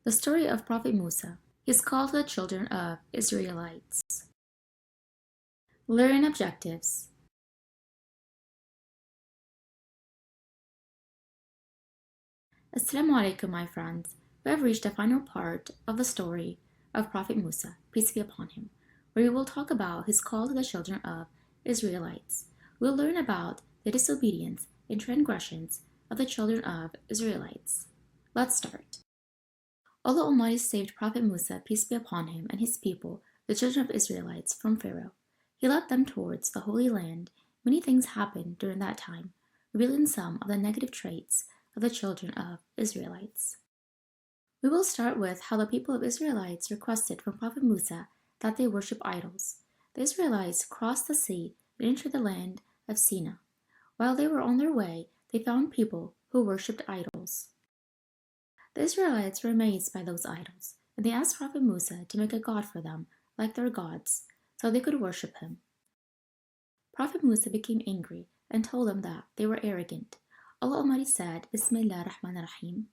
The story of Prophet Musa. His call to the children of Israelites. Learning objectives. Assalamu alaikum, my friends. We have reached the final part of the story of Prophet Musa, peace be upon him, where we will talk about his call to the children of Israelites. We'll learn about the disobedience and transgressions of the children of Israelites. Let's start. Allah Almighty saved Prophet Musa, peace be upon him, and his people, the children of Israelites, from Pharaoh. He led them towards the Holy Land. Many things happened during that time, revealing some of the negative traits of the children of Israelites. We will start with how the people of Israelites requested from Prophet Musa that they worship idols. The Israelites crossed the sea and entered the land of Sinai. While they were on their way, they found people who worshipped idols. The Israelites were amazed by those idols, and they asked Prophet Musa to make a god for them, like their gods, so they could worship him. Prophet Musa became angry and told them that they were arrogant. Allah Almighty said, Bismillah ar-Rahman ar-Rahim.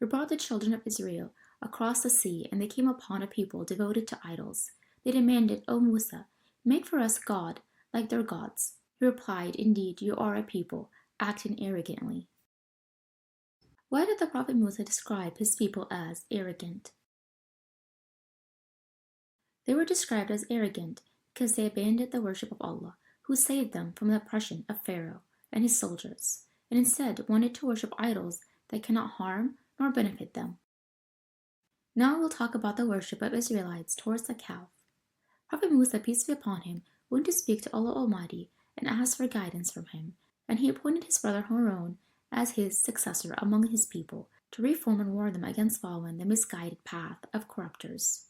We brought the children of Israel across the sea, and they came upon a people devoted to idols. They demanded, O Musa, make for us God like their gods. He replied, Indeed, you are a people acting arrogantly. Why did the Prophet Musa describe his people as arrogant? They were described as arrogant because they abandoned the worship of Allah, who saved them from the oppression of Pharaoh and his soldiers, and instead wanted to worship idols that cannot harm nor benefit them. Now we'll talk about the worship of Israelites towards the calf. Prophet Musa, peace be upon him, went to speak to Allah Almighty and asked for guidance from him, and he appointed his brother Harun as his successor among his people to reform and warn them against following the misguided path of corruptors.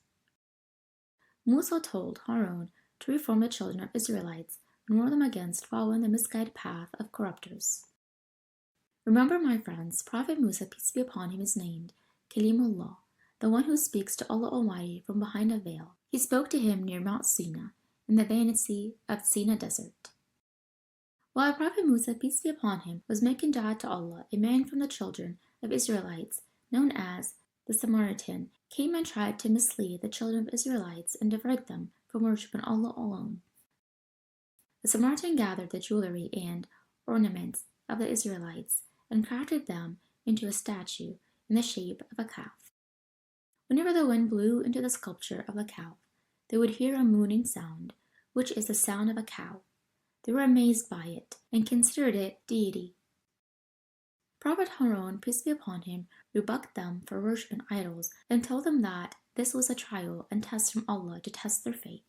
Musa told Harun to reform the children of Israelites and warn them against following the misguided path of corruptors. Remember, my friends, Prophet Musa, peace be upon him, is named Kalimullah, the one who speaks to Allah Almighty from behind a veil. He spoke to him near Mount Sinai, in the vanity of Sinai desert. While Prophet Musa, peace be upon him, was making dua to Allah, a man from the children of Israelites, known as the Samaritan, came and tried to mislead the children of Israelites and divert them from worshiping Allah alone. The Samaritan gathered the jewelry and ornaments of the Israelites and crafted them into a statue in the shape of a calf. Whenever the wind blew into the sculpture of the calf, they would hear a mooning sound, which is the sound of a cow. They were amazed by it and considered it deity. Prophet Harun, peace be upon him, rebuked them for worshipping idols and told them that this was a trial and test from Allah to test their faith.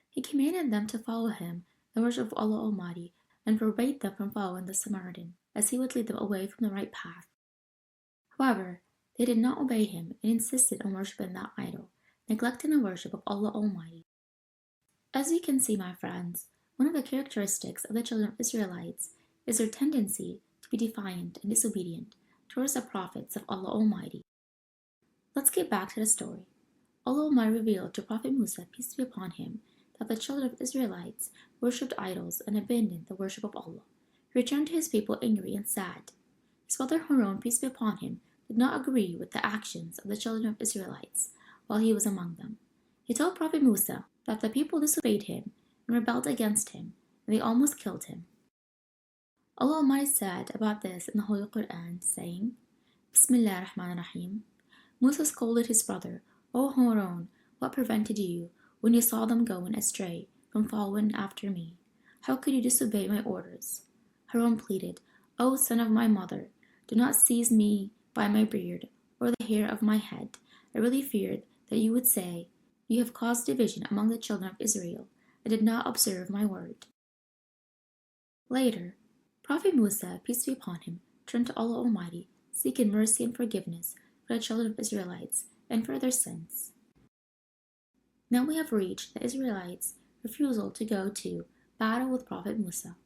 He commanded them to follow him, the worship of Allah Almighty, and forbade them from following the Samaritan, as he would lead them away from the right path. However, they did not obey him and insisted on worshipping that idol, neglecting the worship of Allah Almighty. As you can see, my friends, one of the characteristics of the children of Israelites is their tendency to be defiant and disobedient towards the prophets of Allah Almighty. Let's get back to the story. Allah Almighty revealed to Prophet Musa, peace be upon him, that the children of Israelites worshipped idols and abandoned the worship of Allah. He returned to his people angry and sad. His father Harun, peace be upon him, did not agree with the actions of the children of Israelites while he was among them. He told Prophet Musa that the people disobeyed him and rebelled against him, and they almost killed him. Allah Almighty said about this in the Holy Quran, saying, Bismillah ar-Rahman ar-Rahim. Musa scolded his brother, O Harun, what prevented you when you saw them going astray from following after me? How could you disobey my orders? Harun pleaded, O son of my mother, do not seize me by my beard or the hair of my head. I really feared that you would say, You have caused division among the children of Israel. I did not observe my word. Later, Prophet Musa, peace be upon him, turned to Allah Almighty, seeking mercy and forgiveness for the children of Israelites and for their sins. Now we have reached the Israelites' refusal to go to battle with Prophet Musa.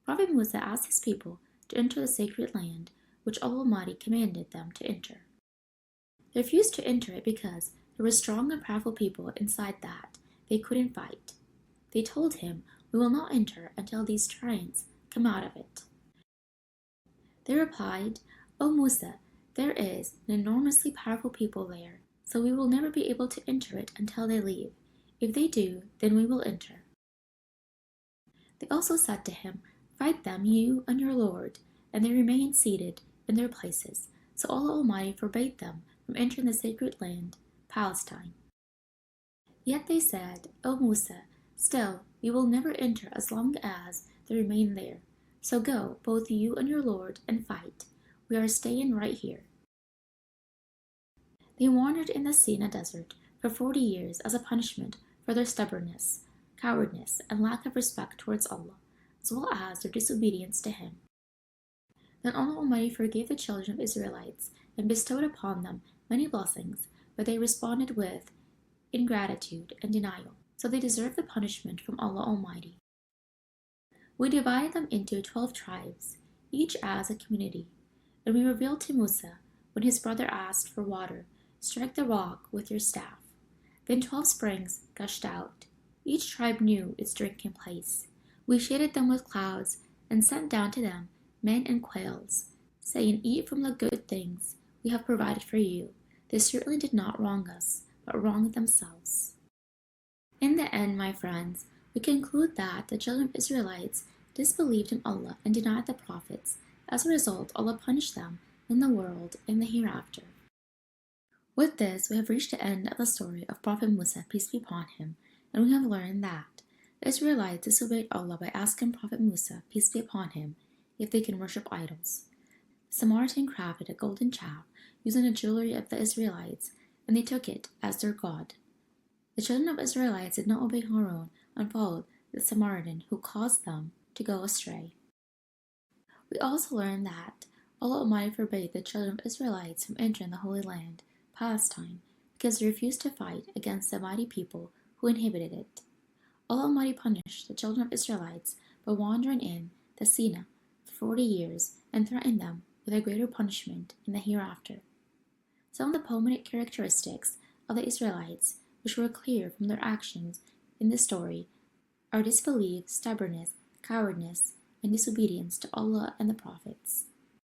Prophet Musa asked his people to enter the sacred land which Allah Almighty commanded them to enter. They refused to enter it because there were strong and powerful people inside that they couldn't fight. They told him, We will not enter until these giants come out of it. They replied, O Musa, There is an enormously powerful people there, so we will never be able to enter it until they leave. If they do, then we will enter." They also said to him, "Fight them, you and your Lord." And they remained seated in their places. So Allah Almighty forbade them from entering the sacred land, Palestine. Yet they said, "O Musa, still we will never enter as long as they remain there. So go, both you and your Lord, and fight. We are staying right here." They wandered in the Sinai desert for 40 years as a punishment for their stubbornness, cowardness, and lack of respect towards Allah, as well as their disobedience to Him. Then Allah Almighty forgave the children of Israelites and bestowed upon them many blessings, but they responded with ingratitude and denial, so they deserved the punishment from Allah Almighty. We divided them into 12 tribes, each as a community, and we revealed to Musa, when his brother asked for water, "Strike the rock with your staff." Then 12 springs gushed out. Each tribe knew its drinking place. We shaded them with clouds and sent down to them men and quails, saying, "Eat from the good things we have provided for you." They certainly did not wrong us, but wronged themselves. In the end, my friends, we conclude that the children of Israelites disbelieved in Allah and denied the prophets. As a result, Allah punished them in the world and the hereafter. With this, we have reached the end of the story of Prophet Musa, peace be upon him, and we have learned that the Israelites disobeyed Allah by asking Prophet Musa, peace be upon him, if they can worship idols. The Samaritan crafted a golden calf using the jewelry of the Israelites, and they took it as their god. The children of Israelites did not obey Harun and followed the Samaritan, who caused them to go astray. We also learned that Allah Almighty forbade the children of Israelites from entering the Holy Land, Palestine, because they refused to fight against the mighty people who inhabited it. Allah Almighty punished the children of Israelites by wandering in the Sinai for 40 years and threatened them with a greater punishment in the hereafter. Some of the poetic characteristics of the Israelites, which were clear from their actions in this story, are disbelief, stubbornness, cowardness, and disobedience to Allah and the prophets.